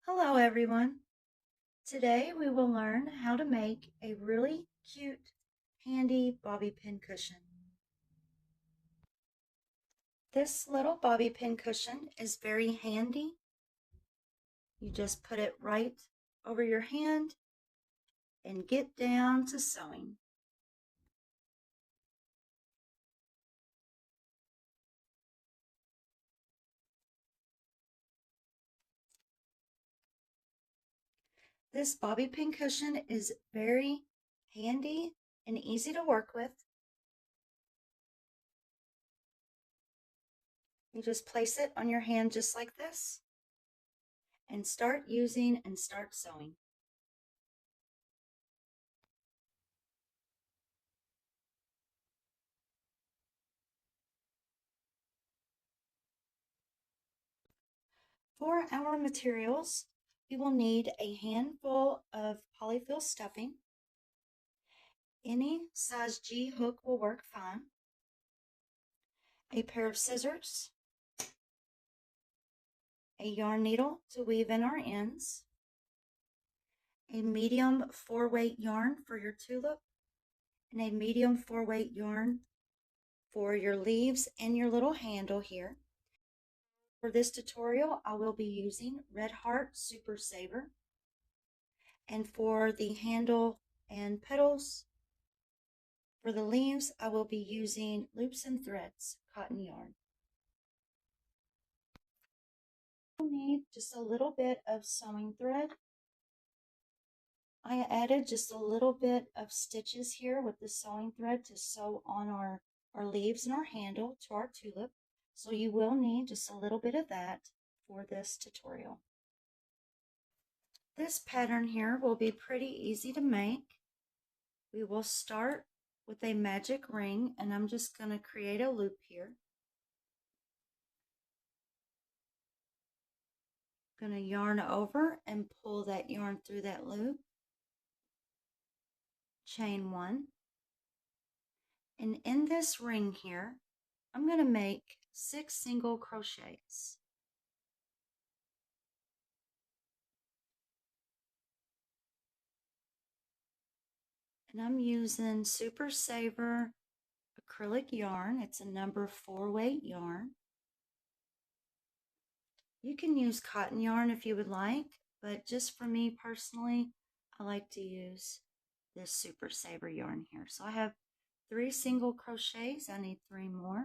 Hello everyone. Today we will learn how to make a really cute, handy bobby pin cushion. This little bobby pin cushion is very handy. You just put it right over your hand and get down to sewing. This bobby pin cushion is very handy and easy to work with. You just place it on your hand just like this and start using and start sewing. For our materials, we will need a handful of polyfill stuffing. Any size G hook will work fine. A pair of scissors. A yarn needle to weave in our ends. A medium 4-weight yarn for your tulip. And a medium 4-weight yarn for your leaves and your little handle here. For this tutorial, I will be using Red Heart Super Saver. And for the handle and petals, for the leaves, I will be using Loops and Threads cotton yarn. You'll need just a little bit of sewing thread. I added just a little bit of stitches here with the sewing thread to sew on our leaves and our handle to our tulip. So you will need just a little bit of that for this tutorial. This pattern here will be pretty easy to make. We will start with a magic ring, and I'm just going to create a loop here. I'm going to yarn over and pull that yarn through that loop. Chain 1. And in this ring here, I'm going to make 6 single crochets. And I'm using Super Saver acrylic yarn. It's a number 4-weight yarn. You can use cotton yarn if you would like, but just for me personally, I like to use this Super Saver yarn here. So I have 3 single crochets. I need 3 more.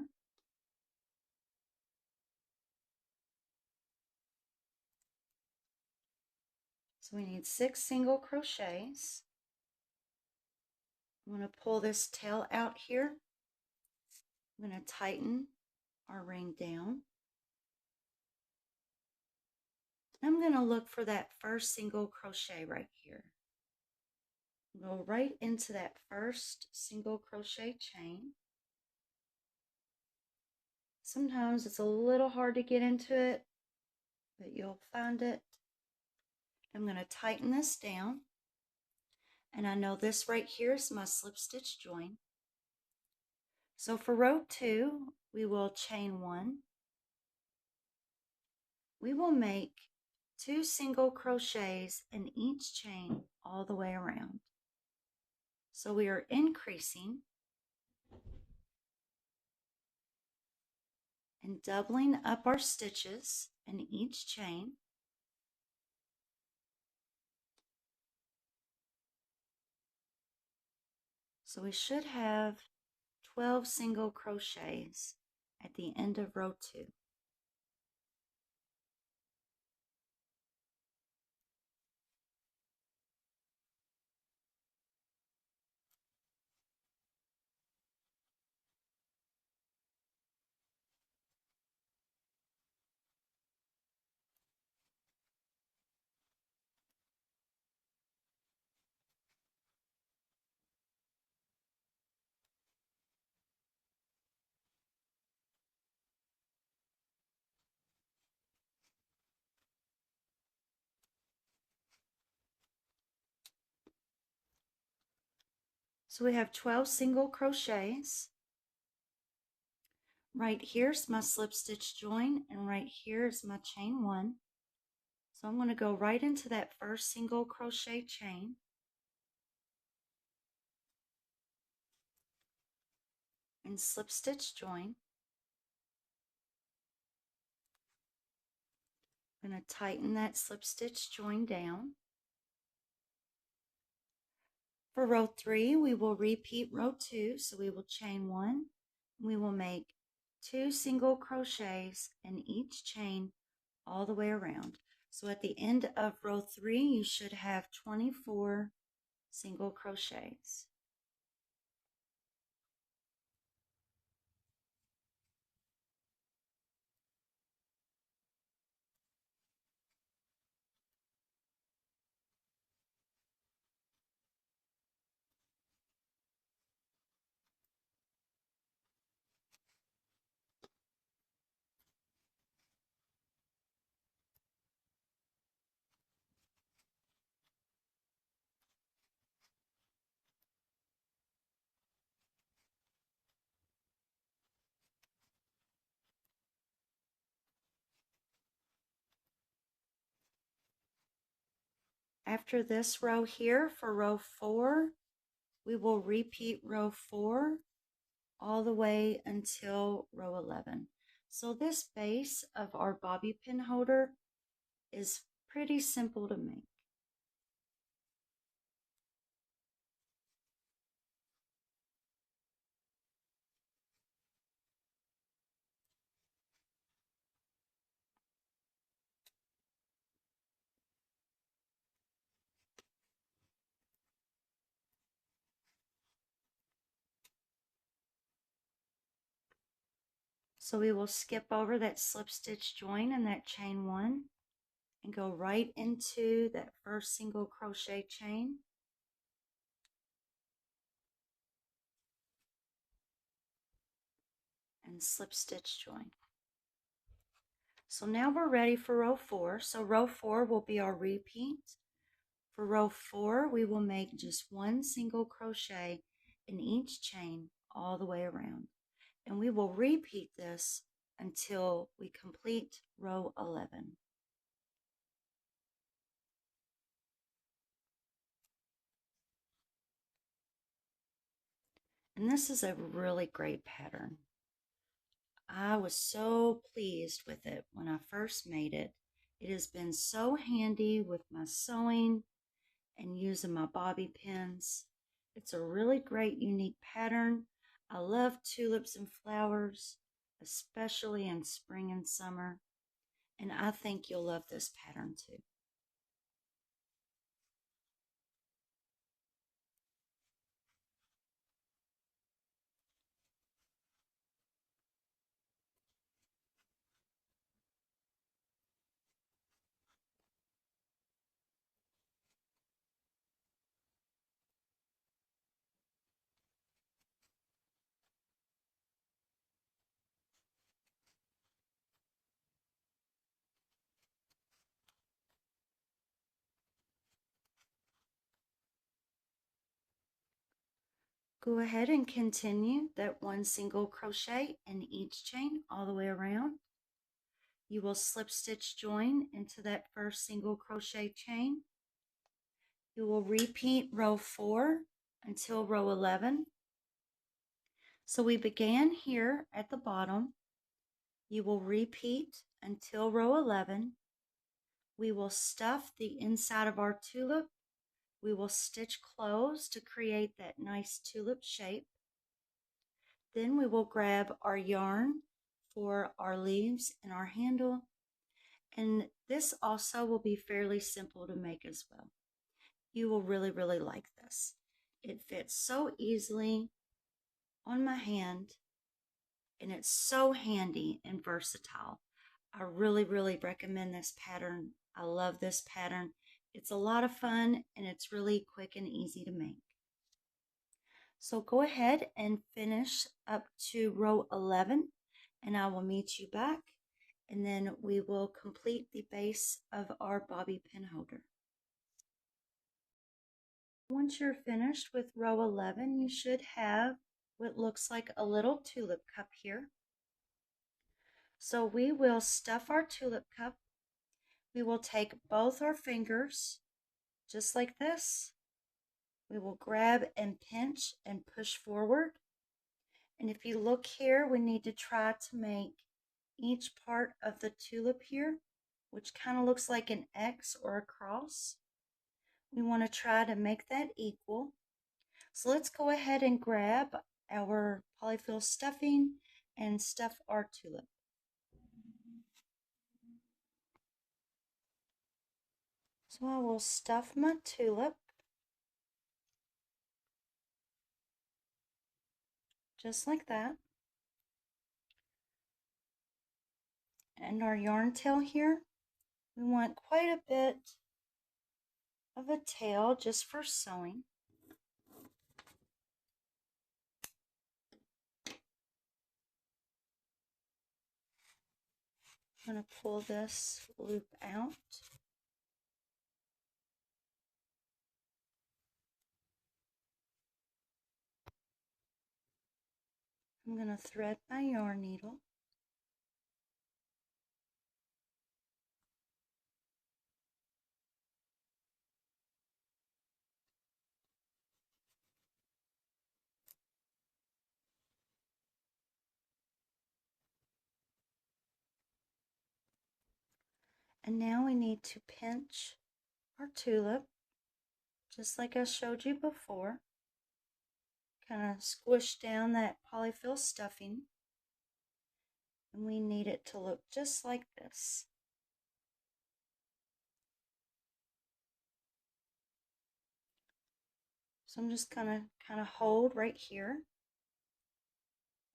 So we need 6 single crochets. I'm going to pull this tail out here. I'm going to tighten our ring down. I'm going to look for that first single crochet right here. Go right into that first single crochet chain. Sometimes it's a little hard to get into it, but you'll find it. I'm going to tighten this down. And I know this right here is my slip stitch join. So for row 2, we will chain 1. We will make 2 single crochets in each chain all the way around. So we are increasing and doubling up our stitches in each chain. So we should have 12 single crochets at the end of row 2. So we have 12 single crochets. Right here's my slip stitch join, and right here is my chain 1. So I'm going to go right into that first single crochet chain. And slip stitch join. I'm going to tighten that slip stitch join down. For row 3, we will repeat row 2, so we will chain 1. We will make 2 single crochets in each chain all the way around. So at the end of row 3, you should have 24 single crochets. After this row here, for row 4, we will repeat row 4 all the way until row 11. So this base of our bobby pin holder is pretty simple to make. So we will skip over that slip stitch join and that chain 1 and go right into that first single crochet chain. And slip stitch join. So now we're ready for row 4. So row 4 will be our repeat. For row 4, we will make just 1 single crochet in each chain all the way around. And we will repeat this until we complete row 11. And this is a really great pattern. I was so pleased with it when I first made it. It has been so handy with my sewing and using my bobby pins. It's a really great, unique pattern. I love tulips and flowers, especially in spring and summer. And I think you'll love this pattern too. Go ahead and continue that 1 single crochet in each chain all the way around. You will slip stitch join into that first single crochet chain. You will repeat row 4 until row 11. So we began here at the bottom. You will repeat until row 11. We will stuff the inside of our tulip. We will stitch close to create that nice tulip shape. Then we will grab our yarn for our leaves and our handle. And this also will be fairly simple to make as well. You will really, really like this. It fits so easily on my hand, and it's so handy and versatile. I really, really recommend this pattern. I love this pattern. It's a lot of fun, and it's really quick and easy to make. So go ahead and finish up to row 11, and I will meet you back, and then we will complete the base of our bobby pin holder. Once you're finished with row 11, you should have what looks like a little tulip cup here. So we will stuff our tulip cup we will take both our fingers, just like this. We will grab and pinch and push forward. And if you look here, we need to try to make each part of the tulip here, which kind of looks like an X or a cross. We want to try to make that equal. So let's go ahead and grab our polyfill stuffing and stuff our tulip. So I will stuff my tulip just like that. And our yarn tail here, we want quite a bit of a tail just for sewing. I'm going to pull this loop out. I'm going to thread my yarn needle. And now we need to pinch our tulip, just like I showed you before. Kind of squish down that polyfill stuffing. And we need it to look just like this. So I'm just gonna kind of hold right here.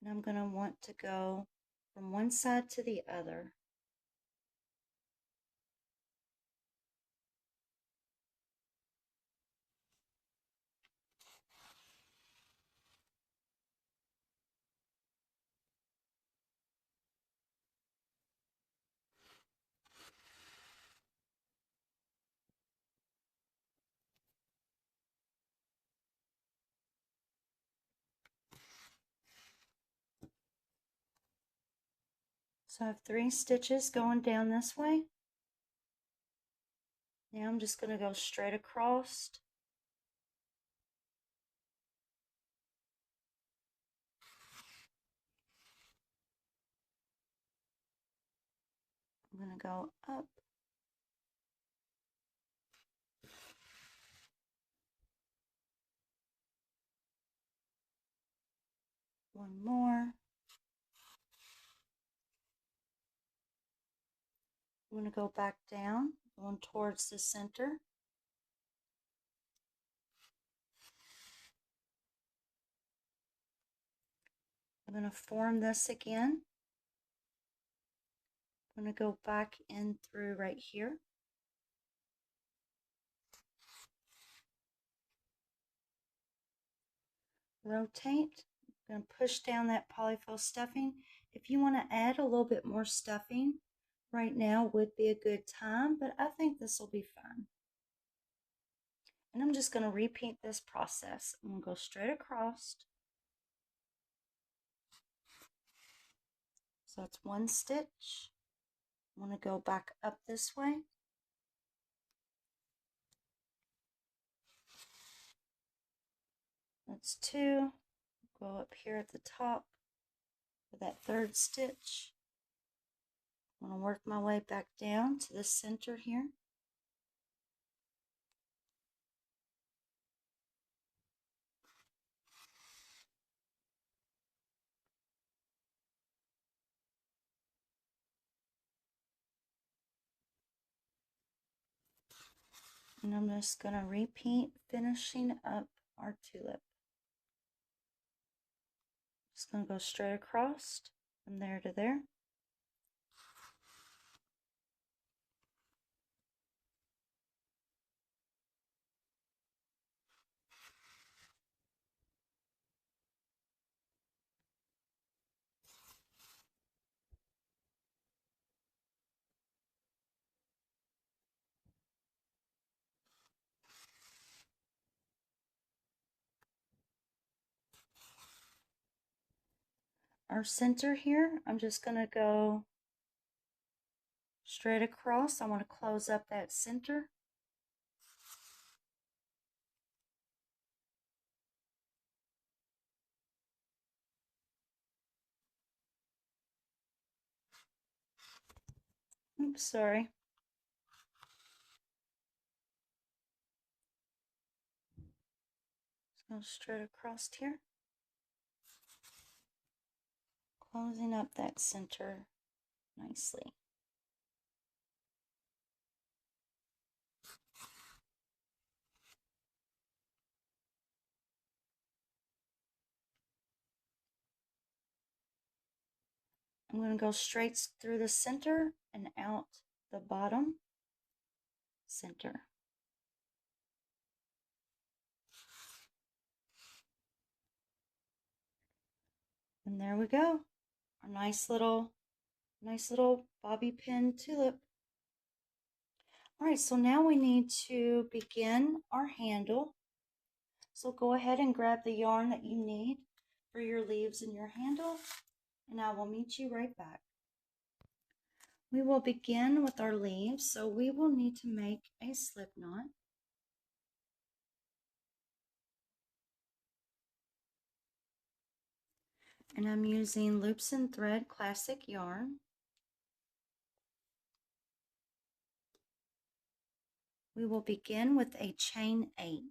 And I'm gonna want to go from one side to the other. So I have 3 stitches going down this way. Now I'm just going to go straight across. I'm going to go up. One more. I'm going to go back down, going towards the center. I'm going to form this again. I'm going to go back in through right here. Rotate. I'm going to push down that polyfill stuffing. If you want to add a little bit more stuffing, right now would be a good time, but I think this will be fun. And I'm just going to repeat this process. I'm going to go straight across. So that's 1 stitch. I'm going to go back up this way. That's 2. Go up here at the top for that 3rd stitch. I'm going to work my way back down to the center here. And I'm just going to repeat finishing up our tulip. Just going to go straight across from there to there. Our center here, I'm just going to go straight across. I want to close up that center. Oops, sorry. Go straight across here. Closing up that center nicely. I'm going to go straight through the center and out the bottom center. And there we go. Our nice little bobby pin tulip. All right, so now we need to begin our handle. So go ahead and grab the yarn that you need for your leaves and your handle, and I will meet you right back. We will begin with our leaves, so we will need to make a slip knot. And I'm using Loops and Thread Classic yarn. We will begin with a chain 8.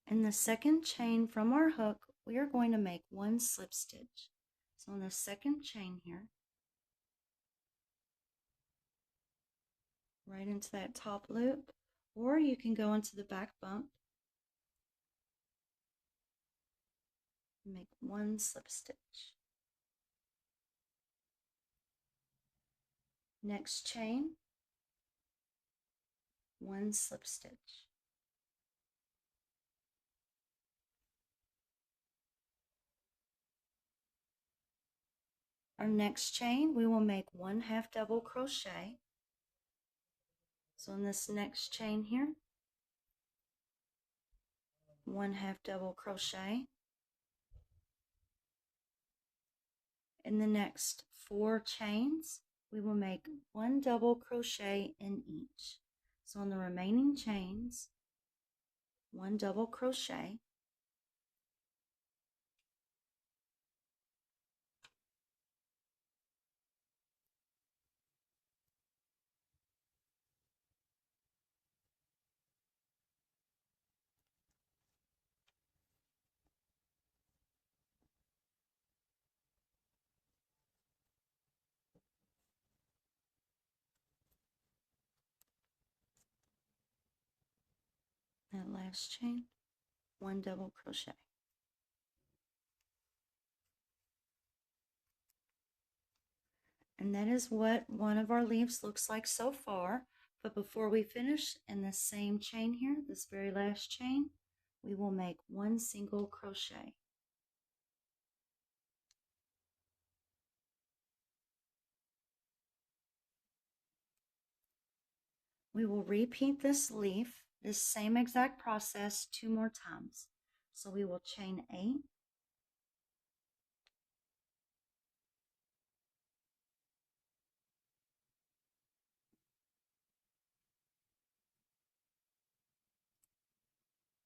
In the second chain from our hook, we are going to make 1 slip stitch. So in the second chain here, right into that top loop, or you can go into the back bump and make 1 slip stitch. Next chain, 1 slip stitch. Our next chain, we will make 1 half double crochet. So in this next chain here, 1 half double crochet. In the next 4 chains, we will make 1 double crochet in each. So in the remaining chains, 1 double crochet. That last chain, 1 double crochet. And that is what one of our leaves looks like so far. But before we finish, in the same chain here, this very last chain, we will make 1 single crochet. We will repeat this leaf, this same exact process 2 more times. So we will chain 8,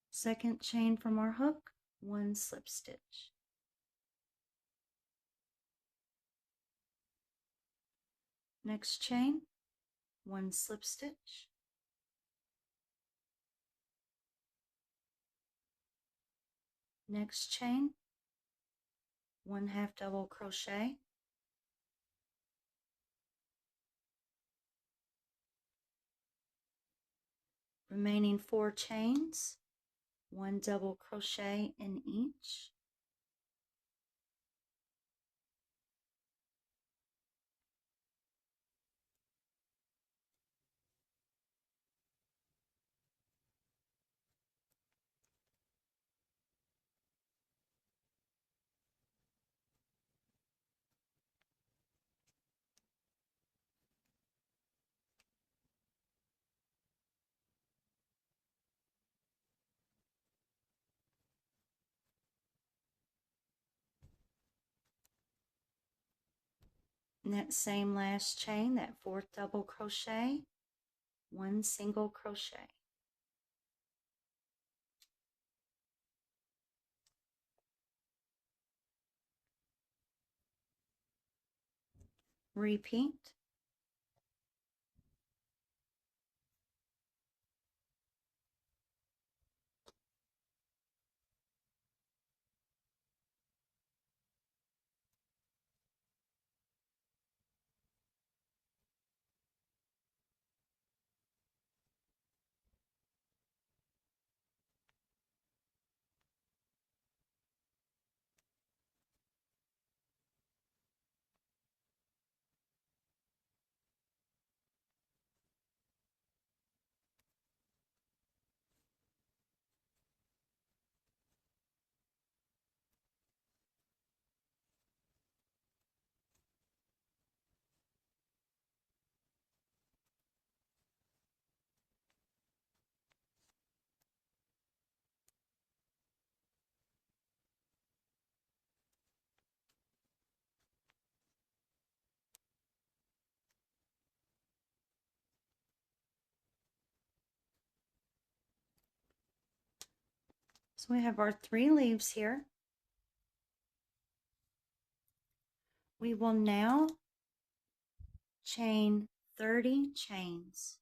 second chain from our hook, 1 slip stitch. Next chain, 1 slip stitch. Next chain, 1 half double crochet. Remaining 4 chains, 1 double crochet in each. In that same last chain, that fourth double crochet, one single crochet. Repeat. So we have our 3 leaves here. We will now chain 30 chains.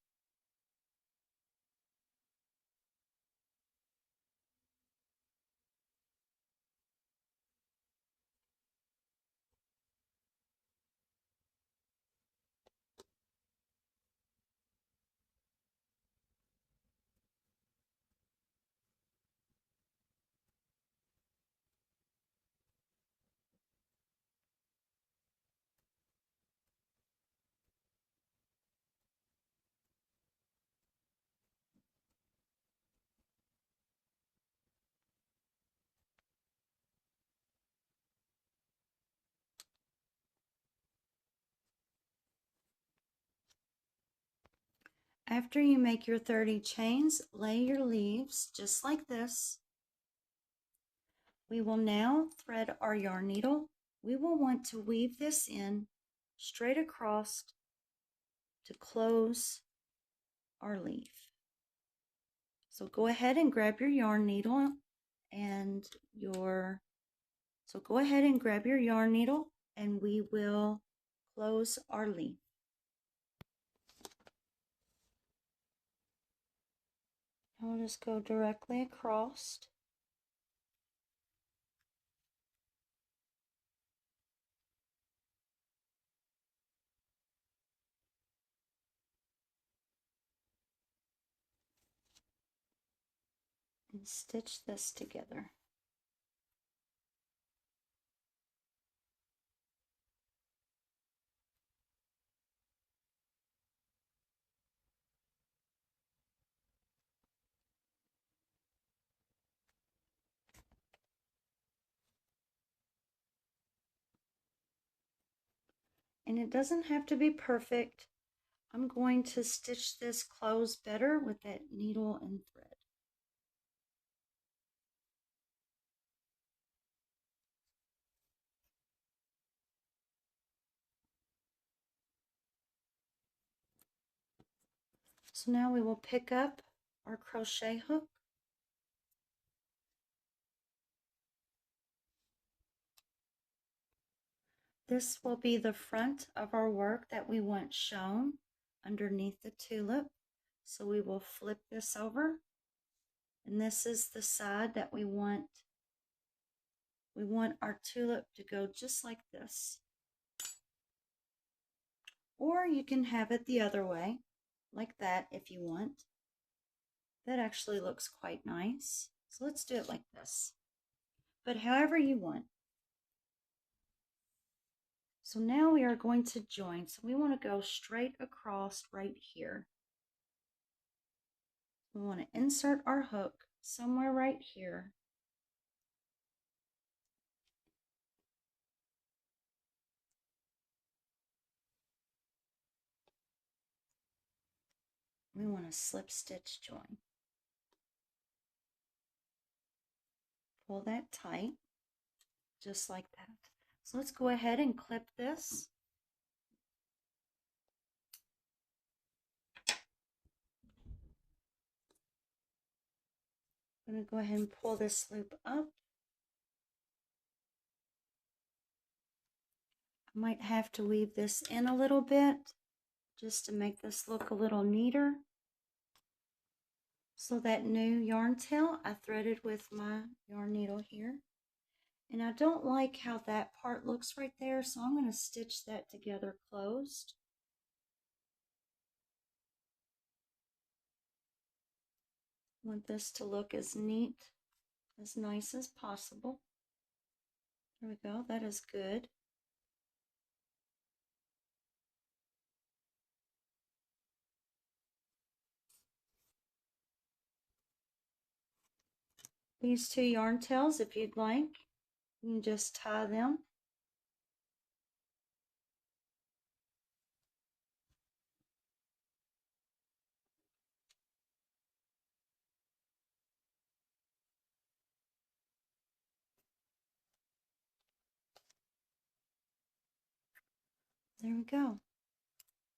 After you make your 30 chains, lay your leaves just like this. We will now thread our yarn needle. We will want to weave this in straight across to close our leaf. So go ahead and grab your yarn needle and we will close our leaf. I'll just go directly across. And stitch this together. And it doesn't have to be perfect. I'm going to stitch this close better with that needle and thread. So now we will pick up our crochet hook. This will be the front of our work that we want shown underneath the tulip. So we will flip this over, and this is the side that we want. We want our tulip to go just like this. Or you can have it the other way, like that if you want. That actually looks quite nice. So let's do it like this. But however you want. So now we are going to join. So we want to go straight across right here. We want to insert our hook somewhere right here. We want to slip stitch join. Pull that tight, just like that. So let's go ahead and clip this. I'm going to go ahead and pull this loop up. I might have to weave this in a little bit just to make this look a little neater. So that new yarn tail I threaded with my yarn needle here. And I don't like how that part looks right there, so I'm going to stitch that together closed. I want this to look as neat, as nice as possible. There we go, that is good. These two yarn tails, if you'd like, you can just tie them. There we go.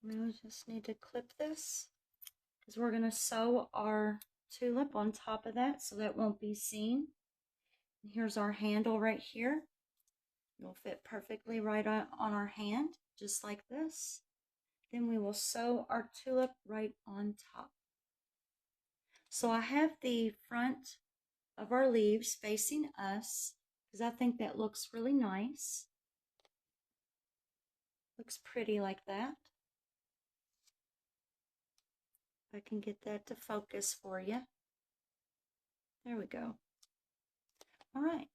Now we just need to clip this because we're going to sew our tulip on top of that so that won't be seen. And here's our handle right here. It'll fit perfectly right on our hand, just like this. Then we will sew our tulip right on top. So I have the front of our leaves facing us because I think that looks really nice. Looks pretty like that. If I can get that to focus for you. There we go. All right.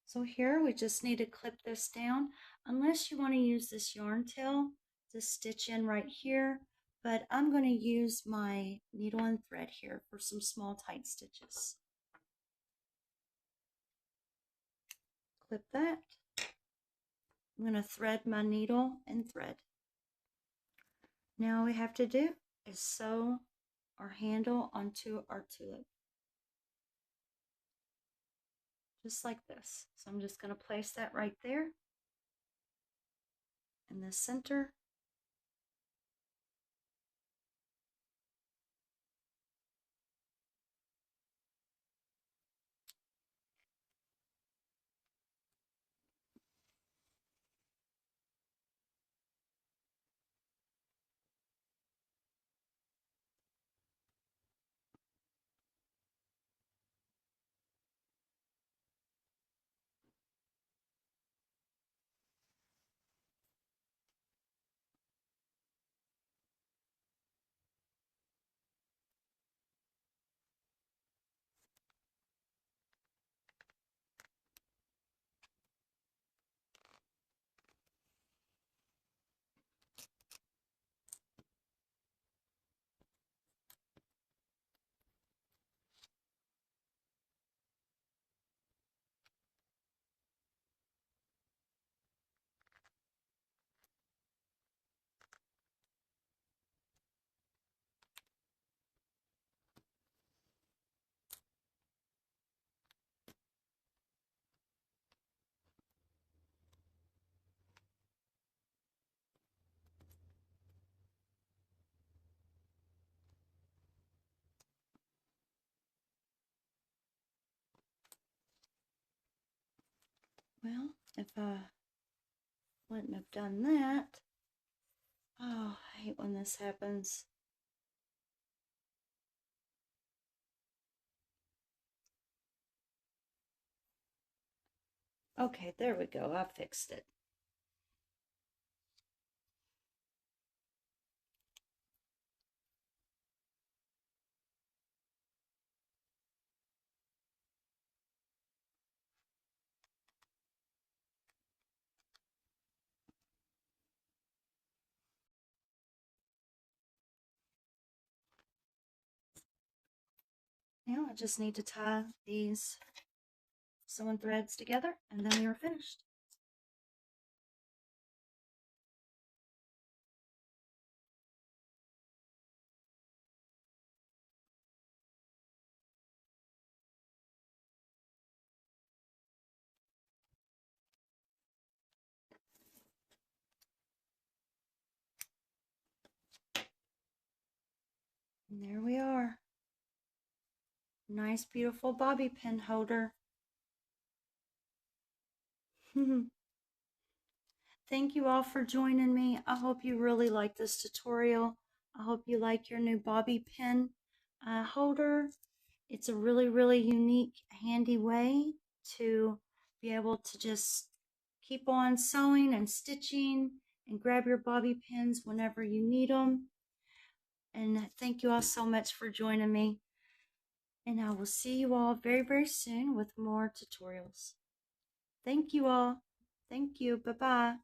So here we just need to clip this down, unless you want to use this yarn tail to stitch in right here, but I'm going to use my needle and thread here for some small tight stitches. Clip that. I'm going to thread my needle and thread. Now all we have to do is sew our handle onto our tulip. Just like this. So I'm just going to place that right there in the center. Well, if I wouldn't have done that, oh, I hate when this happens. Okay, there we go. I fixed it. Now I just need to tie these sewing threads together and then we are finished. And there we are. Nice, beautiful bobby pin holder. Thank you all for joining me. I hope you really like this tutorial. I hope you like your new bobby pin holder. It's a really, really unique, handy way to be able to just keep on sewing and stitching and grab your bobby pins whenever you need them. And thank you all so much for joining me. And I will see you all very, very soon with more tutorials. Thank you all. Thank you. Bye-bye.